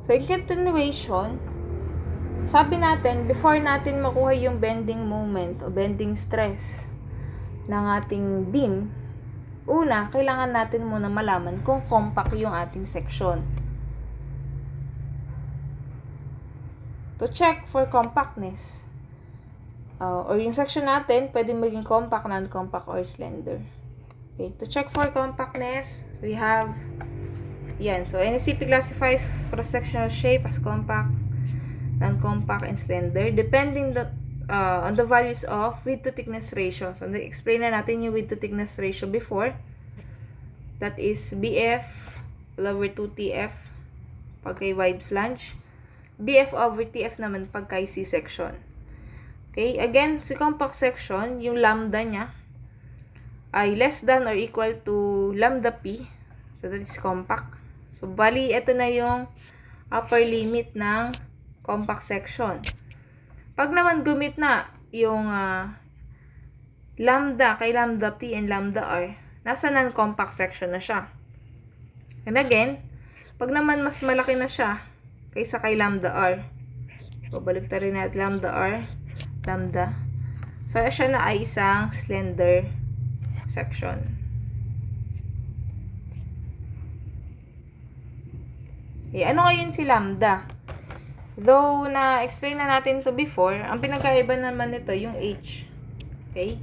So, in continuation, sabi natin, before natin makuha yung bending moment o bending stress ng ating beam, una, kailangan natin muna malaman kung compact yung ating section. To check for compactness, or yung section natin, pwede maging compact, non-compact, or slender. Okay, to check for compactness, we have yan. So, NSCP classifies cross-sectional shape as compact, non-compact, and slender depending on the values of width to thickness ratio. So, explain na natin yung width to thickness ratio before. That is BF over 2TF pagkay wide flange. BF over TF naman pagkay C-section. Okay, again, si compact section, yung lambda niya ay less than or equal to lambda P. So, that is compact. So, bali, ito na yung upper limit ng compact section. Pag naman gumit na yung lambda kay lambda T and lambda R, nasa non-compact section na siya. And again, pag naman mas malaki na siya kaysa kay lambda R, babalik ta rin natin lambda R, lambda. So, siya na ay isang slender section. Okay, ano ngayon si lambda? Though na-explain na natin to before, ang pinagkaiba naman nito yung H. Okay?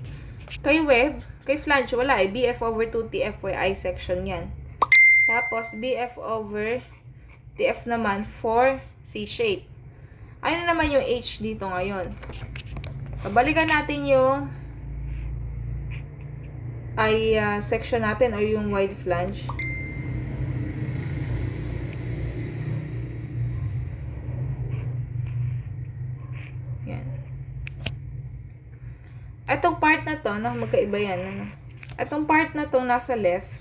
Kay web, kay flange, wala eh. BF over 2TF for I section yan. Tapos, BF over TF naman for C shape. Ano naman yung H dito ngayon? So, balikan natin yung I section natin or yung wide flange. Yan. Itong part na to, magkaiba yan. Ano? Itong part na to nasa left,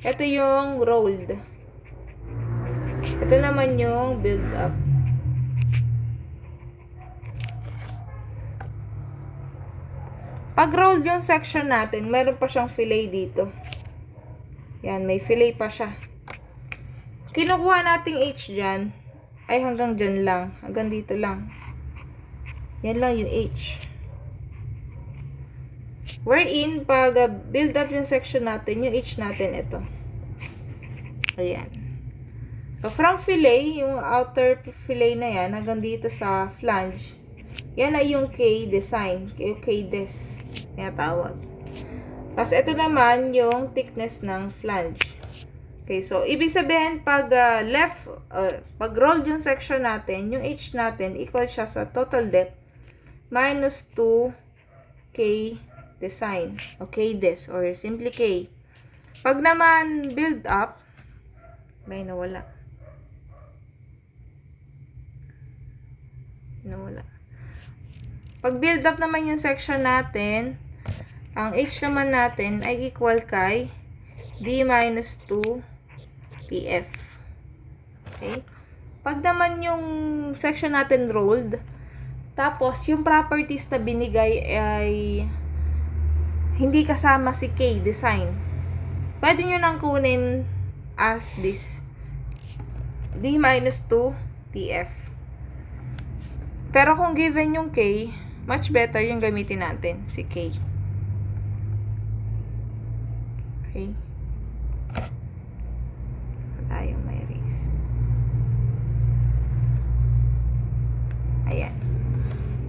ito yung rolled. Ito naman yung build up. Pag rolled yung section natin, meron pa siyang fillet dito. Yan, may fillet pa siya. Kinukuha nating H dyan, ay hanggang dyan lang. Hanggang dito lang. Yan lang yung H. Wherein, pag build up yung section natin, yung H natin, ito. Ayan. So, from fillet, yung outer fillet na yan, hanggang dito sa flange, yan ay yung K design. K-des. Tinatawag. Tapos, ito naman yung thickness ng flange. Okay, so, ibig sabihin, pag pag rolled yung section natin, yung H natin, equal siya sa total depth minus 2 K design. O K-des, or simply K. Pag naman build up, may nawala. Pag build up naman yung section natin, ang H naman natin ay equal kay D minus 2 PF. Okay? Pag naman yung section natin rolled, tapos yung properties na binigay ay hindi kasama si K design, pwede nyo nang kunin as this D minus 2 TF. Pero kung given yung K, much better yung gamitin natin, si K. Okay? Tayong may erase. Ayan.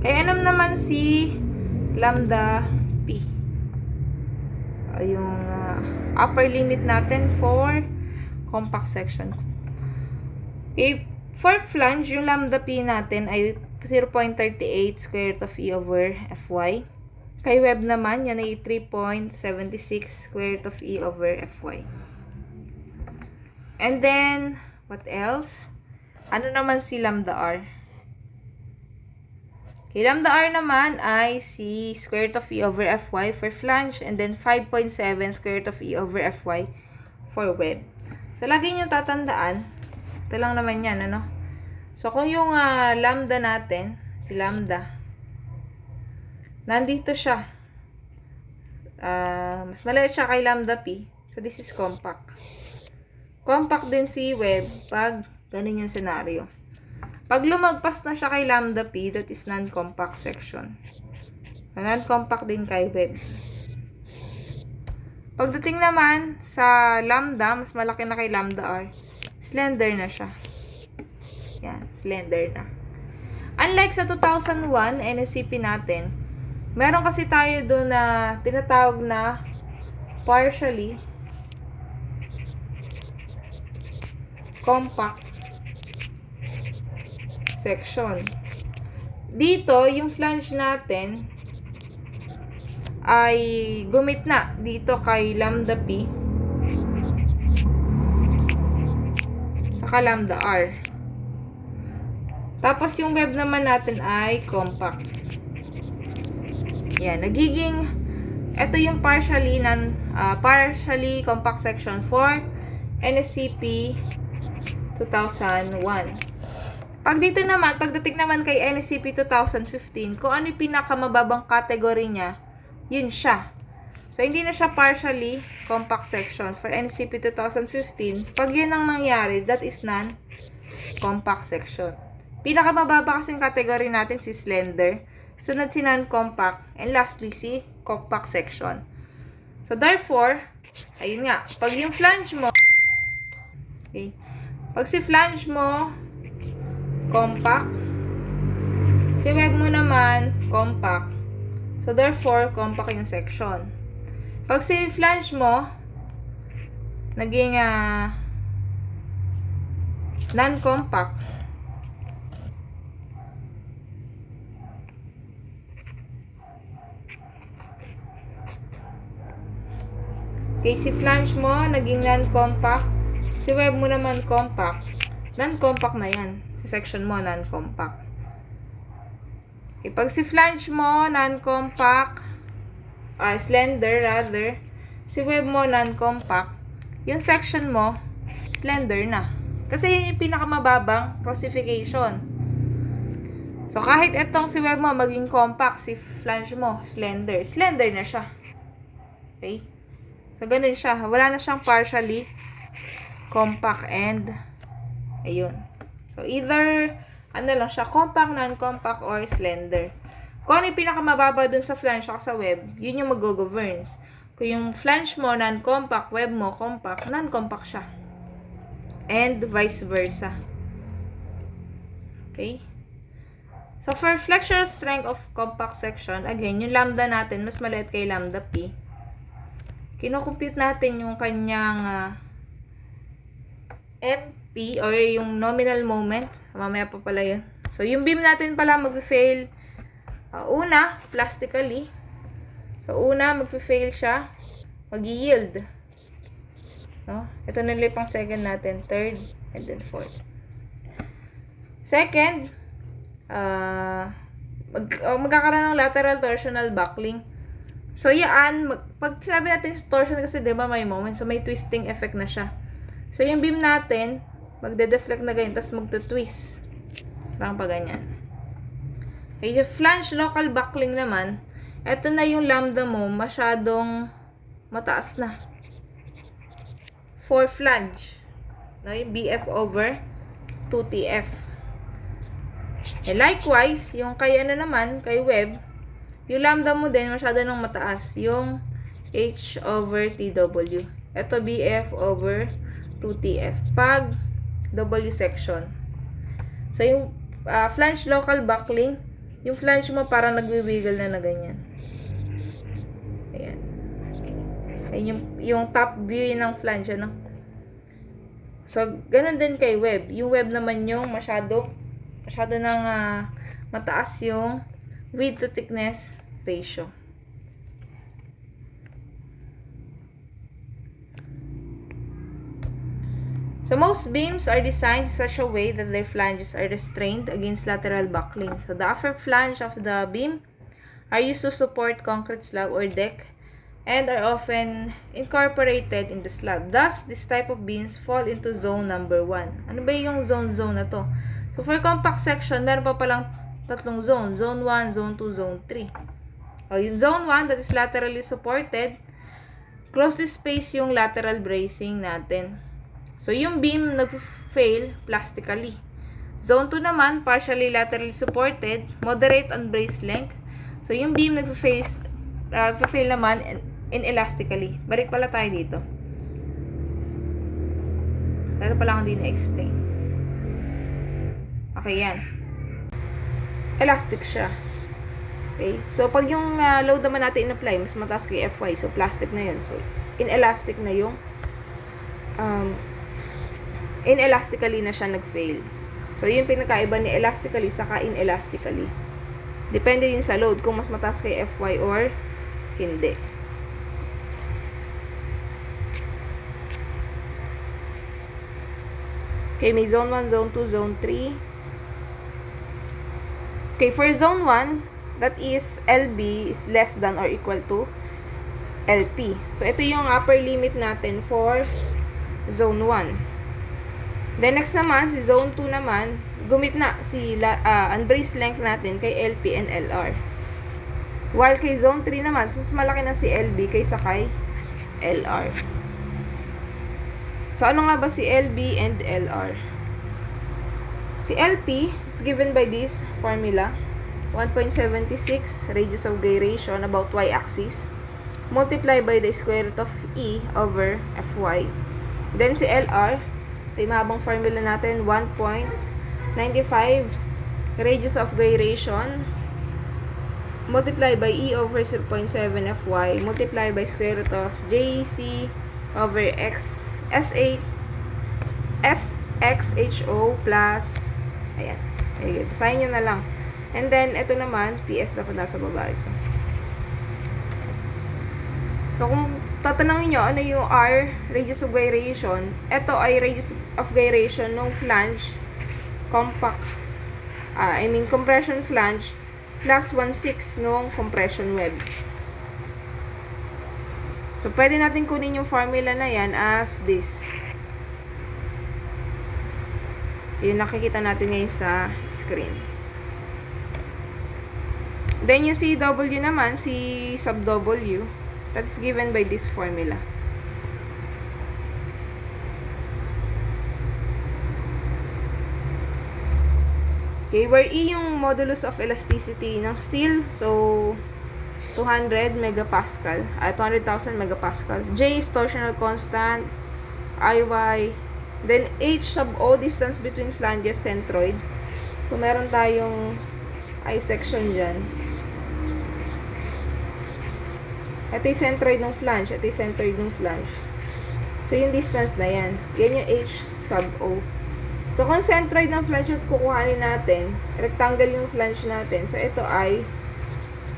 Kaya naman si lambda P. Yung upper limit natin for compact section. Okay, for flange, yung lambda P natin ay 0.38 square root of E over Fy. Kay web naman, yan ay 3.76 square root of E over Fy. And then, what else? Ano naman si lambda R? Okay, lambda R naman ay si square root of E over Fy for flange, and then 5.7 square root of E over Fy for web. So, lagi nyo tatandaan, ito lang naman yan, ano? So, kung yung lambda natin, si lambda, nandito siya. Mas maliit siya kay lambda P. So, this is compact. Compact din si web pag Ganun yung scenario. Pag lumagpas na siya kay lambda P, that is non-compact section. Non-compact din kay web. Pagdating naman sa lambda, mas malaki na kay lambda R, slender na siya. Yan, slender na. Unlike sa 2001 NSCP natin, meron kasi tayo doon na tinatawag na partially compact section. Dito, yung flange natin ay gumitna dito kay lambda P saka lambda R. Tapos yung web naman natin ay compact. Yan, nagiging ito yung partially compact section for NSCP 2001. Pagdating naman kay NSCP 2015, kung ano yung pinakamababang category niya, yun siya. So, hindi na siya partially compact section for NSCP 2015. Pag yun ang nangyari, that is non-compact section. Pinakamababa kasing category natin si slender, sunod si non-compact, and lastly si compact section. So, therefore, ayun nga, pag yung flange mo, okay, pag si flange mo, compact, si web mo naman, compact. So, therefore, compact yung section. Pag si flange mo, naging non-compact, okay, si flange mo, naging non-compact. Si web mo naman, compact. Non-compact na yan. Si section mo, non-compact. Okay, pag si flange mo, non-compact, slender rather, si web mo, non-compact, yung section mo, slender na. Kasi yun yung pinakamababang classification. So, kahit itong si web mo maging compact, si flange mo, slender. Slender na siya. Okay? So, ganun siya. Wala na siyang partially compact and ayun. So, either lang siya, compact, non-compact, or slender. Kung ano yung pinakamababa dun sa flange at sa web, yun yung mag-governs. Kung yung flange mo, non-compact, web mo, compact, non-compact siya. And vice versa. Okay? So, for flexural strength of compact section, again, yung lambda natin, mas maliit kay lambda P. Kino-compute natin yung kanyang MP or yung nominal moment. Mamaya pa pala yun. So, yung beam natin pala mag-fail una, plastically. So, una, mag-fail siya. Mag-yield. No? Ito na lang pang second natin. Third, and then fourth. Second, magkakaroon ng lateral torsional buckling. So, yan, pag sinabi natin torsion kasi diba may moment, so may twisting effect na siya. So, yung beam natin, magde-deflect na ganyan, tapos magto-twist. Parang pa ganyan. Okay, yung flange local buckling naman, eto na yung lambda mo, masyadong mataas na. For flange. No, yung BF over 2TF. And likewise, yung kay naman, kay web, yung lambda mo din, masyado nang mataas. Yung H over TW. Ito, BF over 2TF. Pag W section. So, yung flange local buckling, yung flange mo parang nagwiwiggle na ganyan. Ayan. Ayan yung top view ng flange, ano? So, ganun din kay web. Yung web naman yung masyado nang mataas yung width to thickness ratio. So, most beams are designed in such a way that their flanges are restrained against lateral buckling. So, the upper flange of the beam are used to support concrete slab or deck and are often incorporated in the slab. Thus, this type of beams fall into zone number 1. Ano ba yung zone na to? So, for compact section, meron pa palang tatlong zone. Zone 1, Zone 2, Zone 3. O, yung Zone 1 that is laterally supported, closely spaced yung lateral bracing natin. So, yung beam fail plastically. Zone 2 naman, partially laterally supported, moderate on brace length. So, yung beam nagpa-fail naman inelastically. Balik pala tayo dito. Pero pala akong di na-explain. Okay, yan. Elastic siya. Okay? So, pag yung load naman natin in-apply, mas mataas kay Fy. So, plastic na yun. So, inelastic na yung inelastically na siya nag-fail. So, yun pinakaiba ni elastically saka inelastically. Depende yun sa load kung mas mataas kay Fy or hindi. Okay, may zone 1, zone 2, zone 3. Okay, for zone 1, that is LB is less than or equal to LP. So, ito yung upper limit natin for zone 1. Then, next naman, si zone 2 naman, gumit na si unbraced length natin kay LP and LR. While kay zone 3 naman, since malaki na si LB kaysa kay LR. So, ano nga ba si LB and LR? Si LP is given by this formula, 1.76 radius of gyration about y-axis, multiply by the square root of E over Fy. Then, si LR, ito yung mahabang formula natin, 1.95 radius of gyration multiply by E over 0.7 Fy multiply by square root of JC over SXHO plus ayan. Basahin nyo na lang. And then, ito naman, TS dapat nasa baba ito. So, kung tatanungin nyo, ano yung R, radius of gyration, ito ay radius of gyration ng flange, compression flange, plus 1/6 nung compression web. So, pwede natin kunin yung formula na yan as this. Yung nakikita natin ngayon sa screen. Then, yung CW naman, si sub W, that's given by this formula. Okay, where E yung modulus of elasticity ng steel, so 200 megapascal, 200,000 megapascal. J is torsional constant, IY, then H sub O, distance between flanges, centroid. So, meron tayong I section dyan. Ito yung centroid ng flange, ito yung centroid ng flange. So, yung distance na yan. Yan yung H sub O. So, kung centroid ng flange yung kukuhanin natin, rectangle yung flange natin. So, ito ay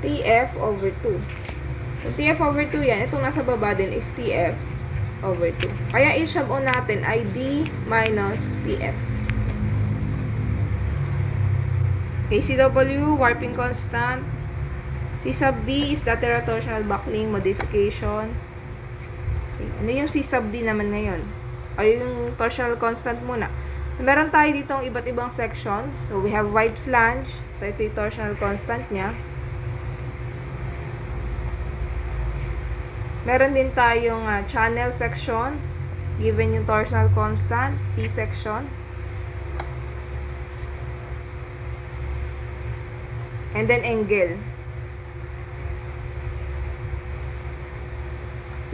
TF over 2. Yung TF over 2 yan, itong nasa baba din is TF over 2. Kaya H sub O natin ay D minus TF. Okay, CW, warping constant. C sub B is lateral torsional buckling modification. Okay, ano yung C sub B naman ngayon? O yung torsional constant muna. Meron tayo ditong iba't ibang section. So, we have wide flange. So, ito yung torsional constant niya. Meron din tayong channel section. Given yung torsional constant, T section. And then, angle.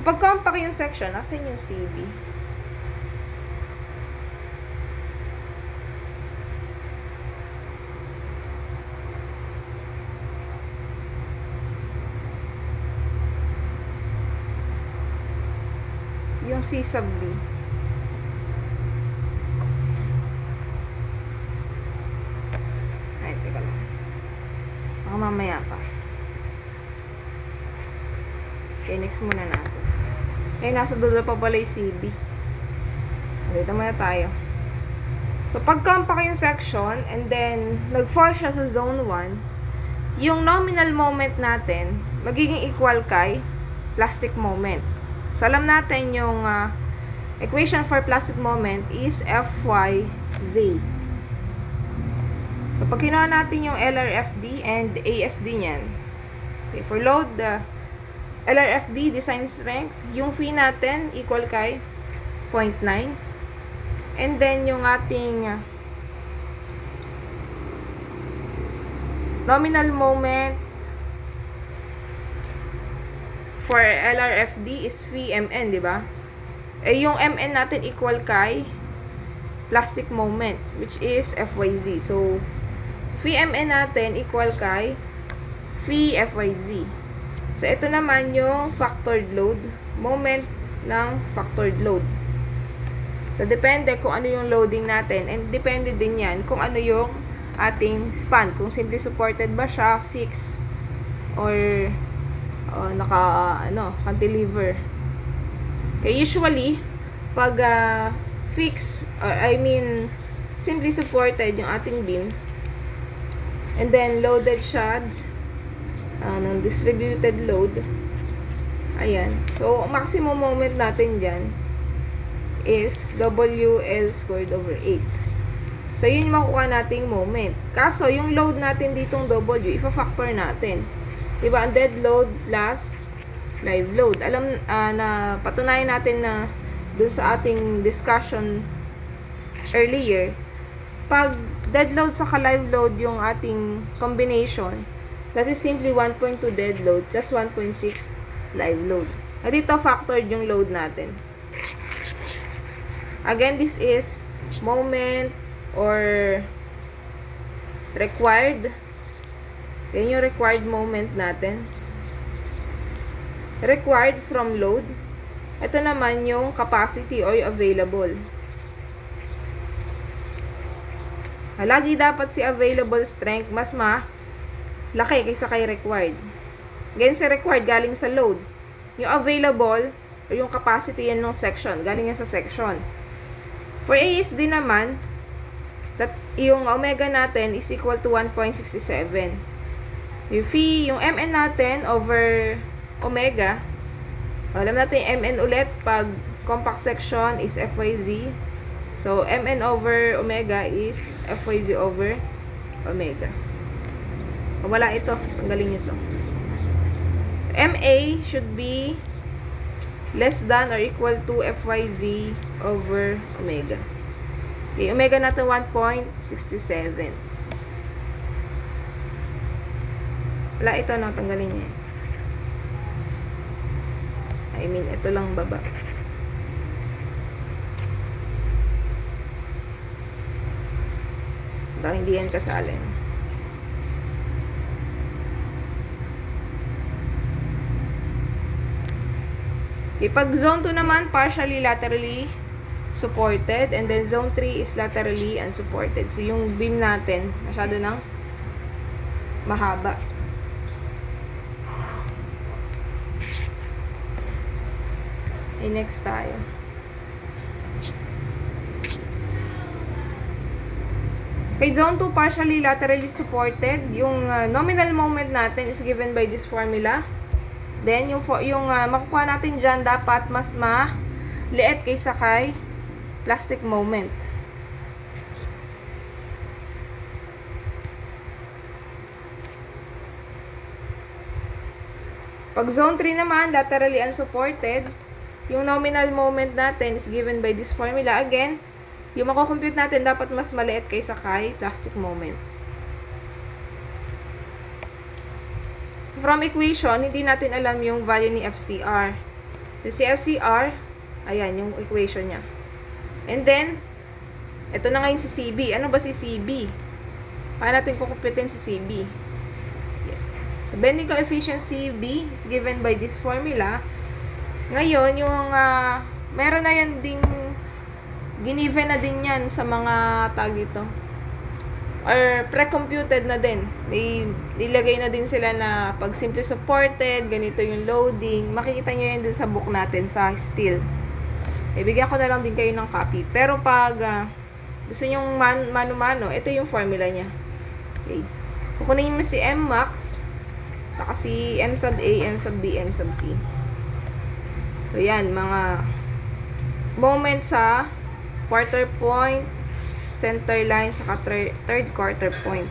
Kapag compact yung section, nasan yung CB? Yung C sub B. Ay, teka lang. Baka mamaya pa. Okay, next muna natin. Eh, nasa dulo pa pala yung CB. Dito muna tayo. So, pag compact yung section, and then, nag-fall siya sa zone 1, yung nominal moment natin, magiging equal kay plastic moment. So, alam natin yung equation for plastic moment is Fyz. So, pag kinuha natin yung LRFD and ASD niyan, okay, for load, LRFD, design strength, yung phi natin equal kay 0.9. And then, yung ating nominal moment for LRFD is VMN, di ba? Eh, yung MN natin equal kay plastic moment, which is FYZ. So, VMN natin equal kay VFYZ. So, ito naman yung factored load, moment ng factored load. So, depende kung ano yung loading natin, and depende din yan kung ano yung ating span. Kung simply supported ba siya, fixed, or cantilever. Okay, usually, pag fixed, simply supported yung ating beam, and then loaded siya ng distributed load, ayan. So, maximum moment natin dyan is WL squared over 8. So, yun yung makukuha nating moment. Kaso, yung load natin ditong W, ifa-factor natin. Diba? Ang dead load plus live load. Alam na patunayan natin na dun sa ating discussion earlier, pag dead load sa live load yung ating combination, that is simply 1.2 dead load plus 1.6 live load. At dito, factored yung load natin. Again, this is moment or required. Yan yung required moment natin. Required from load. Ito naman yung capacity or yung available. Lagi dapat si available strength mas laki kaysa kay required. Again, si required galing sa load. Yung available o yung capacity yan ng section. Galing yan sa section. For ASD naman, yung omega natin is equal to 1.67. Yung phi, yung MN natin over omega, alam natin yung MN ulit pag compact section is FYZ. So, MN over omega is FYZ over omega. Kung wala ito, tanggalin nyo ito. MA should be less than or equal to FYZ over omega. Okay, omega natin 1.67. Wala ito, no? Tanggalin niya. Ito lang baba. Baka hindi yan kasalin. Okay, pag zone 2 naman, partially laterally supported, and then zone 3 is laterally unsupported. So, yung beam natin, masyado nang mahaba. Okay, next tayo. Okay, zone 2, partially laterally supported. Yung nominal moment natin is given by this formula. Then, yung makukuha natin dyan, dapat mas maliit kaysa kay plastic moment. Pag zone 3 naman, laterally unsupported, yung nominal moment natin is given by this formula. Again, yung makukompute natin dapat mas maliit kaysa kay plastic moment. From equation, hindi natin alam yung value ni FCR. So, si FCR, ayan, yung equation niya. And then, ito na ngayon si CB. Ano ba si CB? Paano natin kukumputin si CB? So, bending coefficient CB is given by this formula. Ngayon, yung meron na yan ding giniven na din yan sa mga tag ito. Or pre-computed na din. May nilagay na din sila na pag simply supported, ganito yung loading. Makikita nyo yan dun sa book natin sa steel. Bigyan ko na lang din kayo ng copy. Pero pag gusto nyo mano-mano, ito yung formula niya. Okay. Kukunin mo si M max, saka si M sub A, M sub B, M sub C. So, yan. Mga moment sa quarter point, center line, saka third quarter point.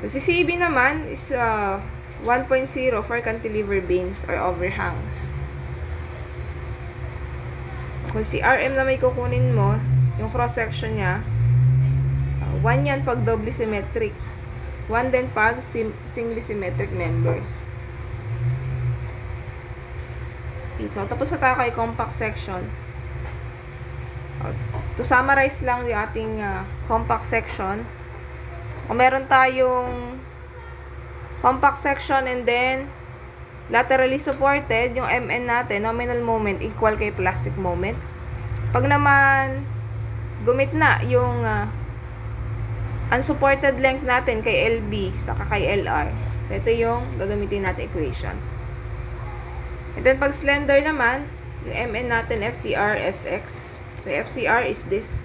So, si CB naman is 1.0 for cantilever beams or overhangs. Kung si RM na may kukunin mo, yung cross-section niya, 1 yan pag doubly symmetric. 1 din pag singly symmetric members. So, tapos na tayo kay compact section. To summarize lang yung ating compact section. So, kung meron tayong compact section and then laterally supported, yung MN natin, nominal moment equal kay plastic moment. Pag naman gumitna yung unsupported length natin kay LB saka kay LR, ito yung gagamitin natin equation. And then pag slender naman, yung MN natin FCR SX. So FCR is this.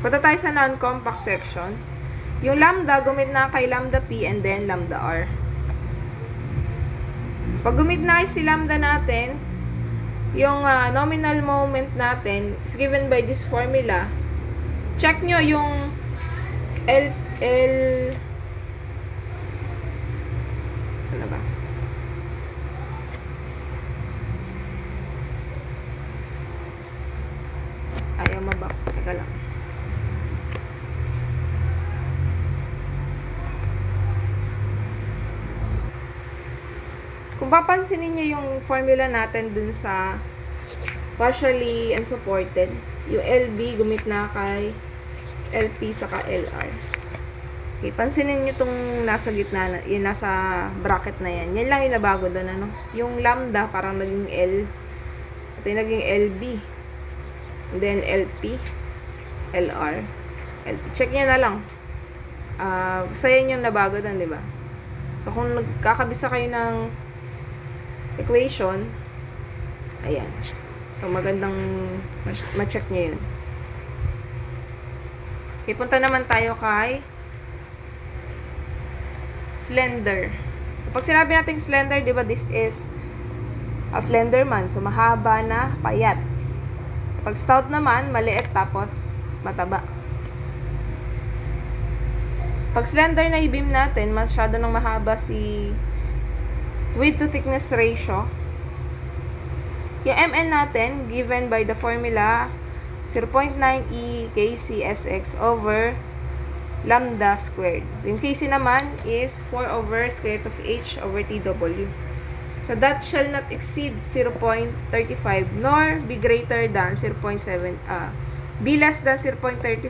Punta tayo sa non-compact section. Yung lambda, gumitna kay lambda P and then lambda R. Pag gumitna si lambda natin, yung nominal moment natin is given by this formula. Check nyo yung L ano ba? Ayaw mabak. Teka lang. Kung papansinin nyo yung formula natin dun sa partially unsupported, yung LB gumitna kay LP saka LR. Okay, pansinin nyo itong nasa gitna, yung nasa bracket na yan. Yan lang yung nabago doon, ano? Yung lambda parang naging L. Ito yung naging LB. And then LP, LR, LP. Check nyo na lang. Basta yan yung nabago doon, di ba? So, kung nagkakabisa kayo ng equation, ayan. So, magandang ma-check nyo yun. Okay, punta naman tayo kay slender. So, pag sinabi natin slender, di ba, this is a slender man. So, mahaba na payat. Pag stout naman, maliit tapos mataba. Pag slender na i-beam natin, masyado nang mahaba si width to thickness ratio. Yung MN natin, given by the formula 0.9 E KCSX over lambda squared. Yung KC naman is 4 over square root of H over TW. So, that shall not exceed 0.35 nor be greater than 0.7, be less than 0.35